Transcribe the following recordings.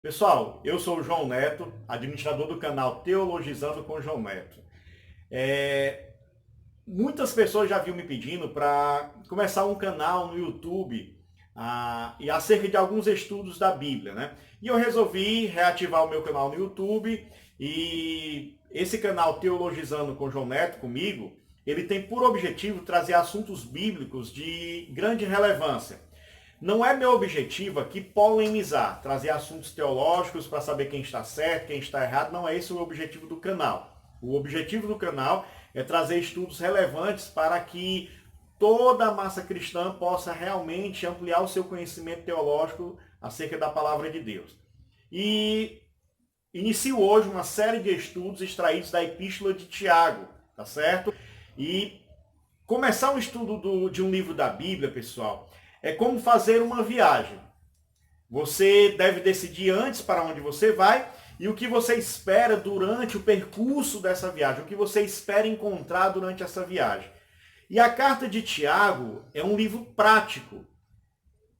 Pessoal, eu sou o João Neto, administrador do canal Teologizando com João Neto. Muitas pessoas já vinham me pedindo para começar um canal no YouTube e acerca de alguns estudos da Bíblia, né? E eu resolvi reativar o meu canal no YouTube e esse canal Teologizando com João Neto, comigo, ele tem por objetivo trazer assuntos bíblicos de grande relevância. Não é meu objetivo aqui polemizar, trazer assuntos teológicos para saber quem está certo, quem está errado. Não é esse o objetivo do canal. O objetivo do canal é trazer estudos relevantes para que toda a massa cristã possa realmente ampliar o seu conhecimento teológico acerca da palavra de Deus. E inicio hoje uma série de estudos extraídos da Epístola de Tiago, tá certo? E começar um estudo de um livro da Bíblia, pessoal, é como fazer uma viagem. Você deve decidir antes para onde você vai e o que você espera durante o percurso dessa viagem, o que você espera encontrar durante essa viagem. E a carta de Tiago é um livro prático.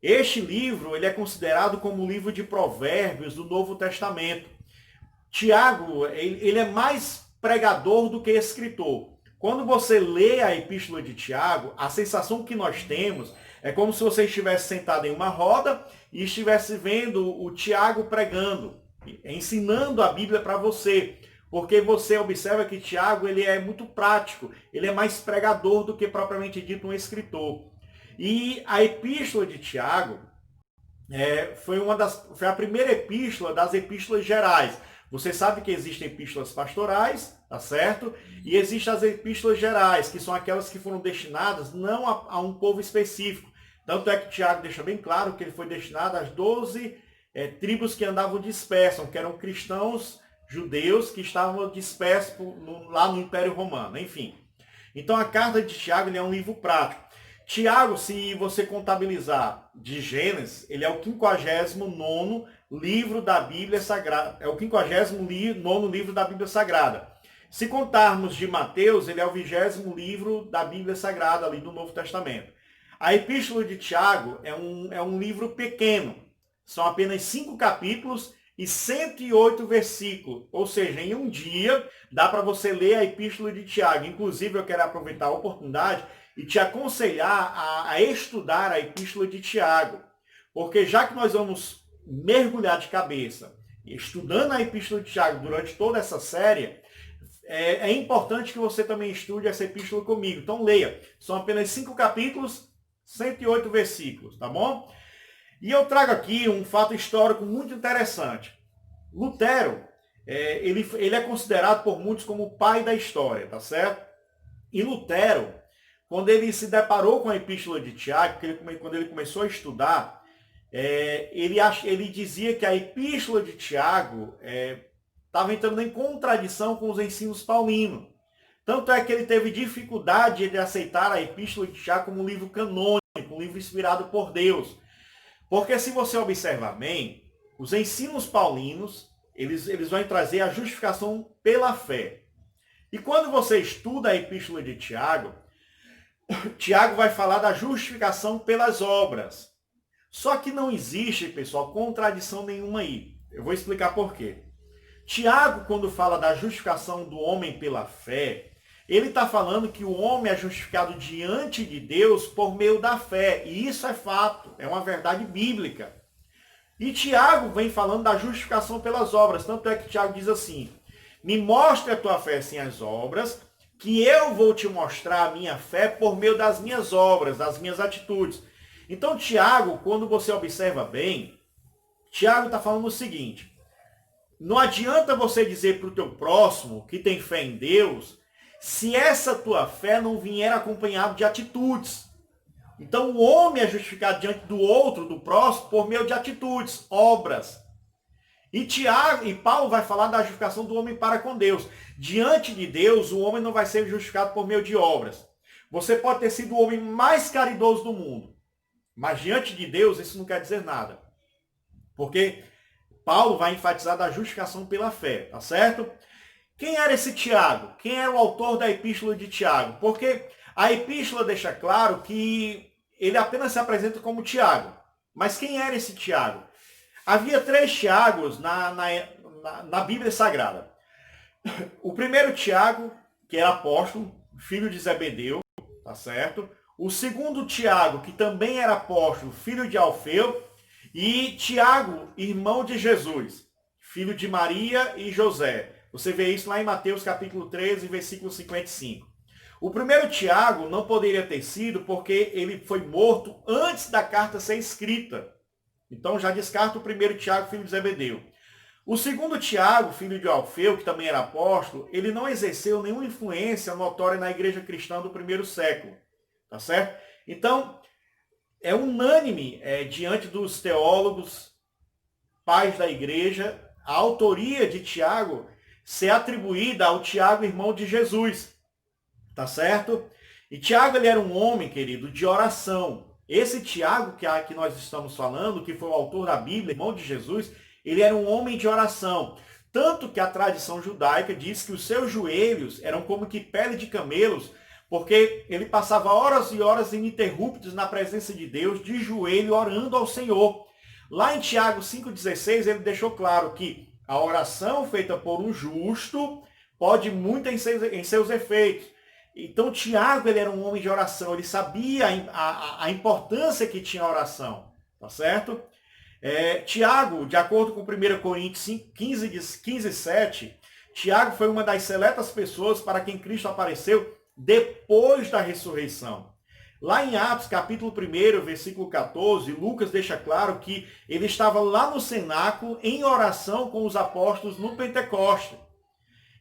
Este livro ele é considerado como o livro de provérbios do Novo Testamento. Tiago ele é mais pregador do que escritor. Quando você lê a epístola de Tiago, a sensação que nós temos é como se você estivesse sentado em uma roda e estivesse vendo o Tiago pregando, ensinando a Bíblia para você. Porque você observa que Tiago ele é muito prático, ele é mais pregador do que propriamente dito um escritor. E a epístola de Tiago foi a primeira epístola das epístolas gerais. Você sabe que existem epístolas pastorais, tá certo? E existem as epístolas gerais, que são aquelas que foram destinadas não a um povo específico. Tanto é que Tiago deixa bem claro que ele foi destinado às 12 tribos que andavam dispersas, que eram cristãos judeus que estavam dispersos lá no Império Romano, enfim. Então a carta de Tiago é um livro prático. Tiago, se você contabilizar de Gênesis, ele é o 59º livro da Bíblia Sagrada. É o 59º livro da Bíblia Sagrada. Se contarmos de Mateus, ele é o 20º livro da Bíblia Sagrada, ali do Novo Testamento. A Epístola de Tiago é um livro pequeno. São apenas 5 capítulos e 108 versículos. Ou seja, em um dia dá para você ler a Epístola de Tiago. Inclusive, eu quero aproveitar a oportunidade e te aconselhar a estudar a Epístola de Tiago. Porque já que nós vamos mergulhar de cabeça estudando a Epístola de Tiago durante toda essa série, é importante que você também estude essa epístola comigo. Então leia. São apenas 5 capítulos, 108 versículos, tá bom? E eu trago aqui um fato histórico muito interessante. Lutero, ele é considerado por muitos como o pai da história, tá certo? E Lutero, quando ele se deparou com a epístola de Tiago, quando ele começou a estudar, ele dizia que a epístola de Tiago estava entrando em contradição com os ensinos paulinos. Tanto é que ele teve dificuldade de aceitar a epístola de Tiago como um livro canônico, um livro inspirado por Deus. Porque se você observar bem, os ensinos paulinos, eles vão trazer a justificação pela fé. E quando você estuda a epístola de Tiago, Tiago vai falar da justificação pelas obras. Só que não existe, pessoal, contradição nenhuma aí. Eu vou explicar por quê. Tiago, quando fala da justificação do homem pela fé, ele está falando que o homem é justificado diante de Deus por meio da fé. E isso é fato, é uma verdade bíblica. E Tiago vem falando da justificação pelas obras. Tanto é que Tiago diz assim: me mostre a tua fé sem as obras, que eu vou te mostrar a minha fé por meio das minhas obras, das minhas atitudes. Então Tiago, quando você observa bem, Tiago está falando o seguinte: não adianta você dizer para o teu próximo que tem fé em Deus, se essa tua fé não vier acompanhado de atitudes. Então o homem é justificado diante do outro, do próximo, por meio de atitudes, obras. E Paulo vai falar da justificação do homem para com Deus. Diante de Deus, o homem não vai ser justificado por meio de obras. Você pode ter sido o homem mais caridoso do mundo, mas diante de Deus isso não quer dizer nada. Porque Paulo vai enfatizar da justificação pela fé, tá certo? Quem era esse Tiago? Quem era o autor da epístola de Tiago? Porque a epístola deixa claro que ele apenas se apresenta como Tiago. Mas quem era esse Tiago? Havia 3 Tiagos na Bíblia Sagrada. O primeiro Tiago, que era apóstolo, filho de Zebedeu, tá certo? O segundo Tiago, que também era apóstolo, filho de Alfeu, e Tiago, irmão de Jesus, filho de Maria e José. Você vê isso lá em Mateus capítulo 13, versículo 55. O primeiro Tiago não poderia ter sido porque ele foi morto antes da carta ser escrita. Então já descarta o primeiro Tiago, filho de Zebedeu. O segundo Tiago, filho de Alfeu, que também era apóstolo, ele não exerceu nenhuma influência notória na igreja cristã do primeiro século. Tá certo? Então, é unânime diante dos teólogos, pais da igreja, a autoria de Tiago ser atribuída ao Tiago, irmão de Jesus. Tá certo? E Tiago, ele era um homem, querido, de oração. Esse Tiago que nós estamos falando, que foi o autor da Bíblia, irmão de Jesus, ele era um homem de oração. Tanto que a tradição judaica diz que os seus joelhos eram como que pele de camelos, porque ele passava horas e horas ininterruptas na presença de Deus, de joelho, orando ao Senhor. Lá em Tiago 5,16, ele deixou claro que a oração feita por um justo pode muito em seus efeitos. Então, Tiago, ele era um homem de oração, ele sabia a importância que tinha a oração, tá certo? Tiago, de acordo com 1 Coríntios 15:7, Tiago foi uma das seletas pessoas para quem Cristo apareceu depois da ressurreição. Lá em Atos, capítulo 1, versículo 14, Lucas deixa claro que ele estava lá no cenáculo em oração com os apóstolos no Pentecoste.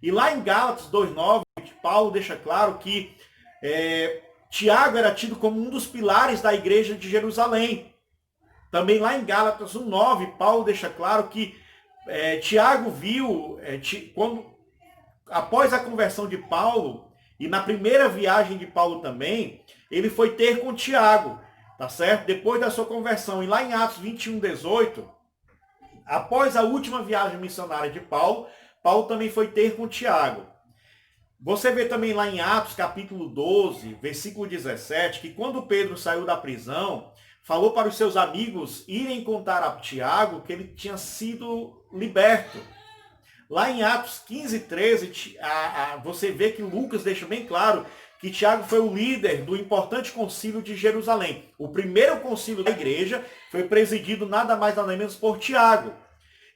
E lá em Gálatas 2,9, Paulo deixa claro que Tiago era tido como um dos pilares da igreja de Jerusalém. Também lá em Gálatas 1,9, Paulo deixa claro que Tiago viu, após a conversão de Paulo, e na primeira viagem de Paulo também, ele foi ter com Tiago, tá certo? Depois da sua conversão. E lá em Atos 21:18, após a última viagem missionária de Paulo, Paulo também foi ter com Tiago. Você vê também lá em Atos capítulo 12, versículo 17, que quando Pedro saiu da prisão, falou para os seus amigos irem contar a Tiago que ele tinha sido liberto. Lá em Atos 15:13, você vê que Lucas deixa bem claro que Tiago foi o líder do importante concílio de Jerusalém. O primeiro concílio da igreja foi presidido nada mais nada menos por Tiago.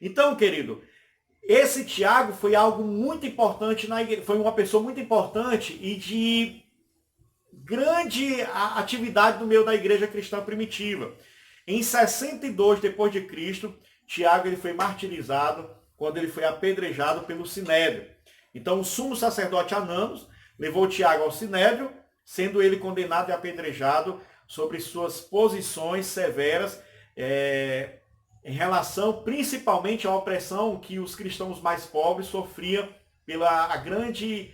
Então, querido, esse Tiago foi algo muito importante na igreja, foi uma pessoa muito importante e de grande atividade no meio da igreja cristã primitiva. Em 62 depois de Cristo, Tiago ele foi martirizado quando ele foi apedrejado pelo Sinédrio. Então o sumo sacerdote Ananos levou Tiago ao Sinédrio, sendo ele condenado e apedrejado sobre suas posições severas em relação principalmente à opressão que os cristãos mais pobres sofriam pela grande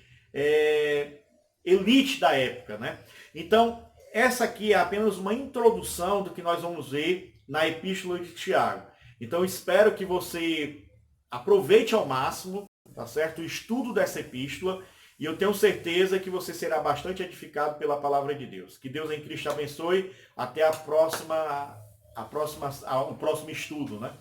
elite da época, né? Então, essa aqui é apenas uma introdução do que nós vamos ver na Epístola de Tiago. Então, espero que você aproveite ao máximo, tá certo? O estudo dessa epístola, e eu tenho certeza que você será bastante edificado pela palavra de Deus. Que Deus em Cristo te abençoe. Até o próximo estudo, né?